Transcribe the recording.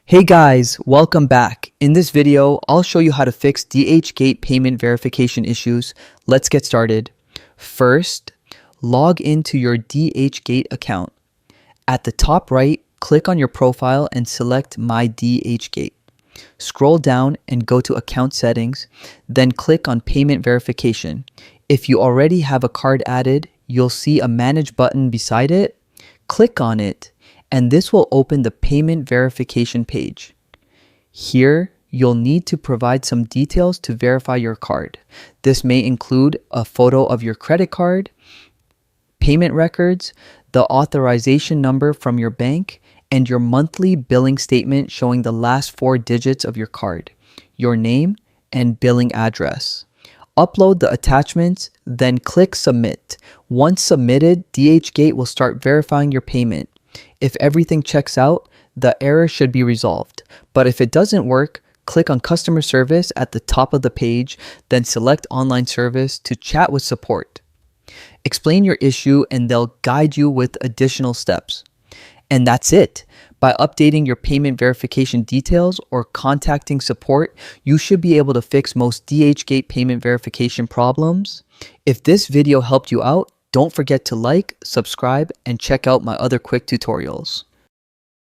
Hey guys, welcome back. In this video, I'll show you how to fix DHgate payment verification issues. Let's get started. First, log into your DHgate account. At the top right, click on your profile and select My DHgate. Scroll down and go to Account Settings, then click on Payment Verification. If you already have a card added, you'll see a Manage button beside it. Click on it, and this will open the payment verification page. Here, you'll need to provide some details to verify your card. This may include a photo of your credit card, payment records, the authorization number from your bank, and your monthly billing statement showing the last 4 digits of your card, your name, and billing address. Upload the attachments, then click Submit. Once submitted, DHgate will start verifying your payment. If everything checks out, the error should be resolved. But if it doesn't work, click on Customer Service at the top of the page, then select Online Service to chat with support. Explain your issue and they'll guide you with additional steps. And that's it. By updating your payment verification details or contacting support, you should be able to fix most DHgate payment verification problems. If this video helped you out, don't forget to like, subscribe, and check out my other quick tutorials.